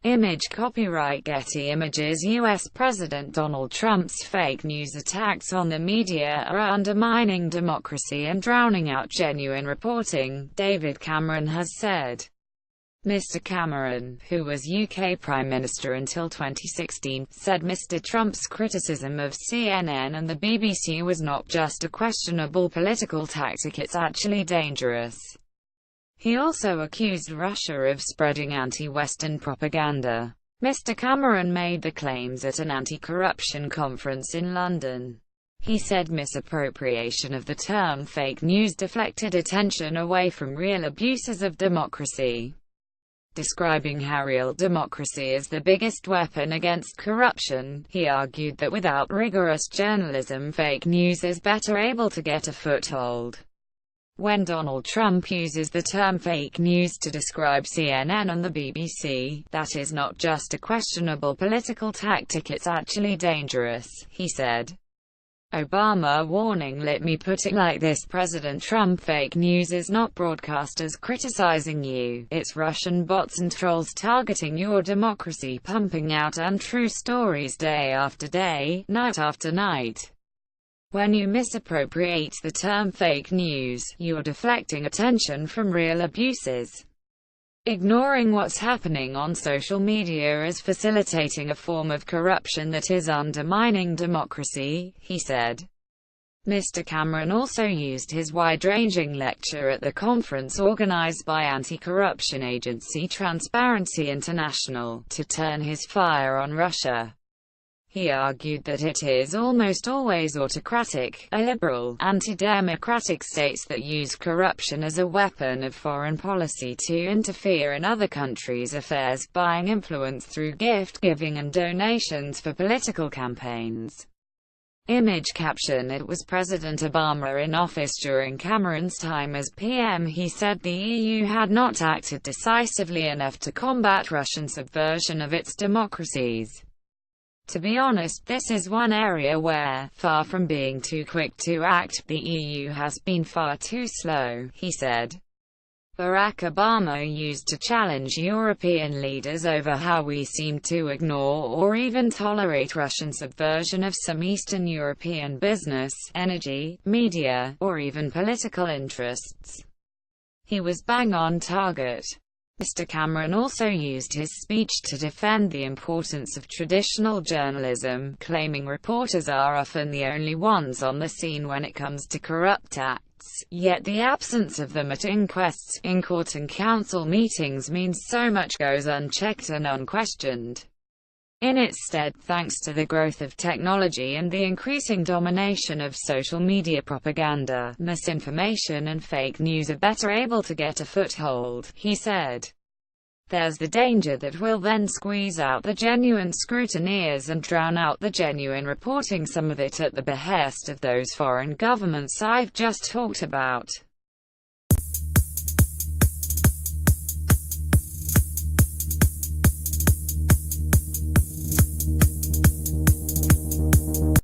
Image copyright Getty Images. U.S. President Donald Trump's fake news attacks on the media are undermining democracy and drowning out genuine reporting, David Cameron has said. Mr. Cameron, who was UK Prime Minister until 2016, said Mr. Trump's criticism of CNN and the BBC was not just a questionable political tactic, it's actually dangerous. He also accused Russia of spreading anti-Western propaganda. Mr. Cameron made the claims at an anti-corruption conference in London. He said misappropriation of the term fake news deflected attention away from real abuses of democracy. Describing how real democracy is the biggest weapon against corruption, he argued that without rigorous journalism, fake news is better able to get a foothold. When Donald Trump uses the term fake news to describe CNN and the BBC, that is not just a questionable political tactic, it's actually dangerous, he said. Obama warning. Let me put it like this, President Trump, fake news is not broadcasters criticizing you, it's Russian bots and trolls targeting your democracy, pumping out untrue stories day after day, night after night. When you misappropriate the term fake news, you're deflecting attention from real abuses. Ignoring what's happening on social media is facilitating a form of corruption that is undermining democracy, he said. Mr. Cameron also used his wide-ranging lecture at the conference organized by anti-corruption agency Transparency International, to turn his fire on Russia. He argued that it is almost always autocratic, illiberal, anti-democratic states that use corruption as a weapon of foreign policy to interfere in other countries' affairs, buying influence through gift-giving and donations for political campaigns. Image caption. It was President Obama in office during Cameron's time as PM. He said the EU had not acted decisively enough to combat Russian subversion of its democracies. To be honest, this is one area where, far from being too quick to act, the EU has been far too slow, he said. Barack Obama used to challenge European leaders over how we seem to ignore or even tolerate Russian subversion of some Eastern European business, energy, media, or even political interests. He was bang on target. Mr. Cameron also used his speech to defend the importance of traditional journalism, claiming reporters are often the only ones on the scene when it comes to corrupt acts, yet the absence of them at inquests, in court and council meetings means so much goes unchecked and unquestioned. In its stead, thanks to the growth of technology and the increasing domination of social media, propaganda, misinformation and fake news are better able to get a foothold, he said. There's the danger that we'll then squeeze out the genuine scrutineers and drown out the genuine reporting, some of it at the behest of those foreign governments I've just talked about.